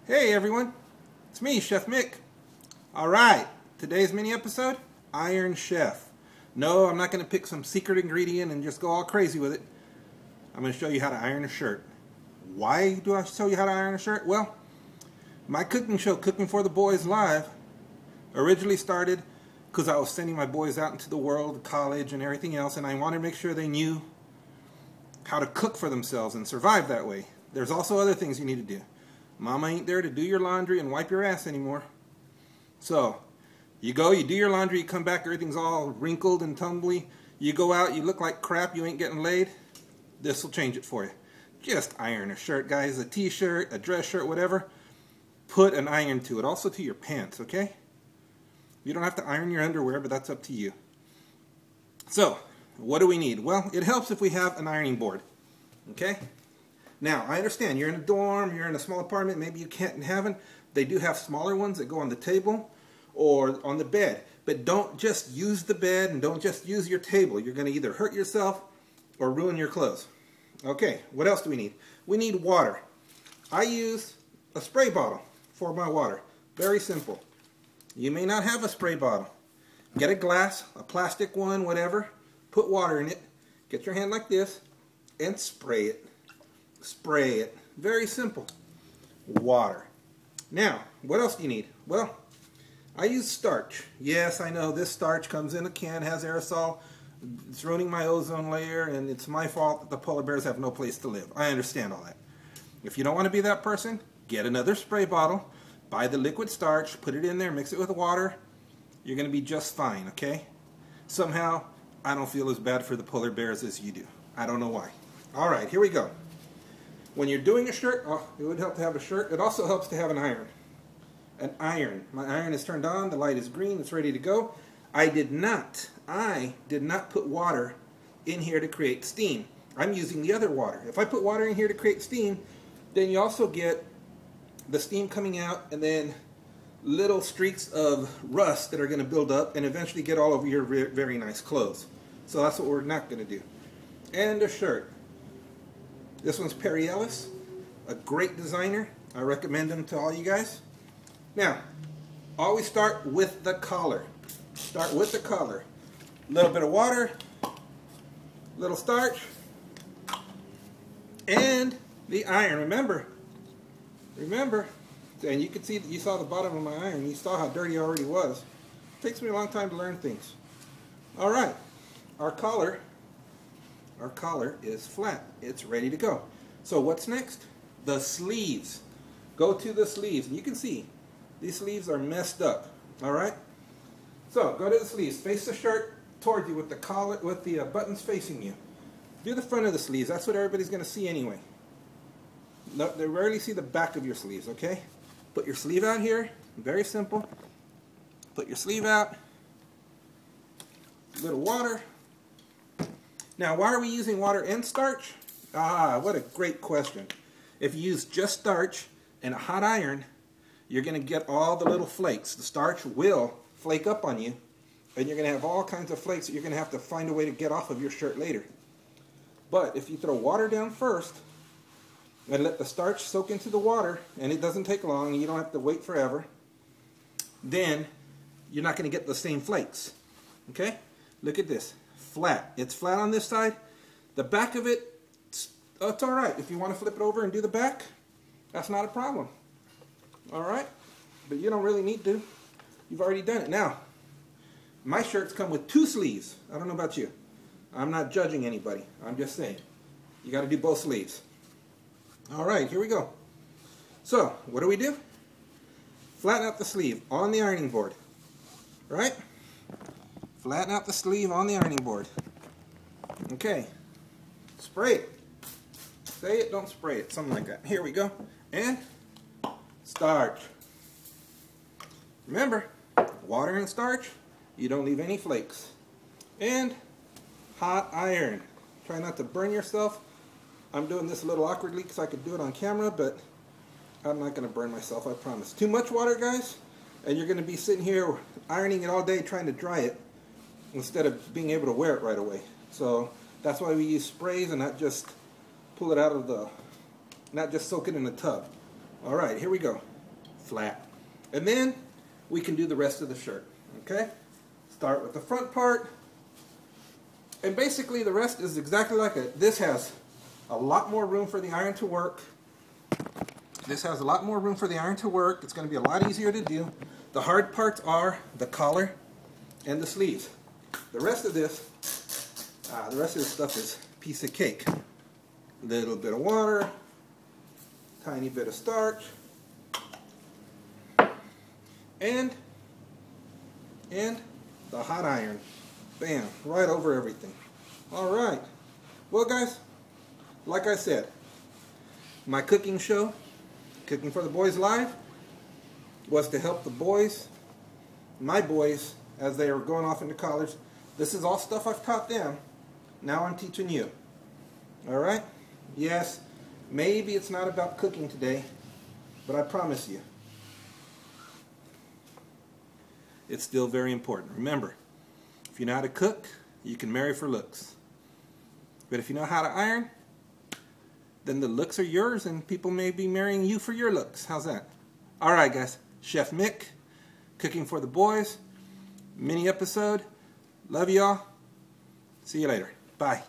Hey everyone, it's me, Chef Mick. Alright, today's mini episode, Iron Chef. No, I'm not going to pick some secret ingredient and just go all crazy with it. I'm going to show you how to iron a shirt. Why do I show you how to iron a shirt? Well, my cooking show, Cooking for the Boys Live, originally started because I was sending my boys out into the world, college and everything else, and I wanted to make sure they knew how to cook for themselves and survive that way. There's also other things you need to do. Mama ain't there to do your laundry and wipe your ass anymore. So, you go, you do your laundry, you come back, everything's all wrinkled and tumbly. You go out, you look like crap, you ain't getting laid. This will change it for you. Just iron a shirt, guys. A t-shirt, a dress shirt, whatever. Put an iron to it. Also to your pants, okay? You don't have to iron your underwear, but that's up to you. So, what do we need? Well, it helps if we have an ironing board. Okay? Now, I understand, you're in a dorm, you're in a small apartment, maybe you can't have it. They do have smaller ones that go on the table or on the bed. But don't just use the bed and don't just use your table. You're going to either hurt yourself or ruin your clothes. Okay, what else do we need? We need water. I use a spray bottle for my water. Very simple. You may not have a spray bottle. Get a glass, a plastic one, whatever. Put water in it. Get your hand like this and spray it. Spray it. Very simple. Water. Now, what else do you need? Well, I use starch. Yes, I know this starch comes in a can, has aerosol. It's ruining my ozone layer, and it's my fault that the polar bears have no place to live. I understand all that. If you don't want to be that person, get another spray bottle, buy the liquid starch, put it in there, mix it with water. You're going to be just fine, okay? Somehow, I don't feel as bad for the polar bears as you do. I don't know why. All right, here we go. When you're doing a shirt, it would help to have a shirt. It also helps to have an iron. An iron. My iron is turned on. The light is green. It's ready to go. I did not put water in here to create steam. I'm using the other water. If I put water in here to create steam, then you also get the steam coming out and then little streaks of rust that are going to build up and eventually get all over your very nice clothes. So that's what we're not going to do. And a shirt. This one's Perry Ellis, a great designer. I recommend him to all you guys. Now, always start with the collar. Start with the collar. A little bit of water, little starch, and the iron. Remember, and you can see, you saw the bottom of my iron. You saw how dirty it already was. It takes me a long time to learn things. All right, our collar is flat. It's ready to go. So what's next? The sleeves. Go to the sleeves. And you can see these sleeves are messed up. All right? So go to the sleeves. Face the shirt toward you with the collar, with the buttons facing you. Do the front of the sleeves. That's what everybody's going to see anyway. No, they rarely see the back of your sleeves, okay? Put your sleeve out here. Very simple. Put your sleeve out. A little water. Now, why are we using water and starch? What a great question. If you use just starch and a hot iron, you're going to get all the little flakes. The starch will flake up on you, and you're going to have all kinds of flakes that you're going to have to find a way to get off of your shirt later. But if you throw water down first and let the starch soak into the water, and it doesn't take long, and you don't have to wait forever, then you're not going to get the same flakes. Okay? Look at this. Flat. It's flat on this side. The back of it, it's alright. If you want to flip it over and do the back, that's not a problem. Alright? But you don't really need to. You've already done it. Now, my shirts come with 2 sleeves. I don't know about you. I'm not judging anybody. I'm just saying. You got to do both sleeves. Alright, here we go. So, what do? Flatten out the sleeve on the ironing board. Right? Flatten out the sleeve on the ironing board. Okay. Spray it. Say it, don't spray it. Something like that. Here we go. And starch. Remember, water and starch, you don't leave any flakes. And hot iron. Try not to burn yourself. I'm doing this a little awkwardly because I could do it on camera, but I'm not going to burn myself, I promise. Too much water, guys, and you're going to be sitting here ironing it all day trying to dry it, instead of being able to wear it right away. So that's why we use sprays and not just pull it out of the, not just soak it in the tub. All right, here we go. flat. And then we can do the rest of the shirt. Okay? Start with the front part. And basically the rest is exactly like it. This has a lot more room for the iron to work. This has a lot more room for the iron to work. It's going to be a lot easier to do. The hard parts are the collar and the sleeves. The rest of this stuff is a piece of cake. Little bit of water, tiny bit of starch, and the hot iron. Bam, right over everything. All right. Well, guys, like I said, my cooking show, Cooking for the Boys Live, was to help the boys, my boys, as they are going off into college. This is all stuff I've taught them. Now I'm teaching you. All right? Yes, maybe it's not about cooking today, but I promise you, it's still very important. Remember, if you know how to cook, you can marry for looks. But if you know how to iron, then the looks are yours and people may be marrying you for your looks. How's that? All right, guys. Chef Mick, Cooking for the Boys, mini episode. Love y'all. See you later. Bye.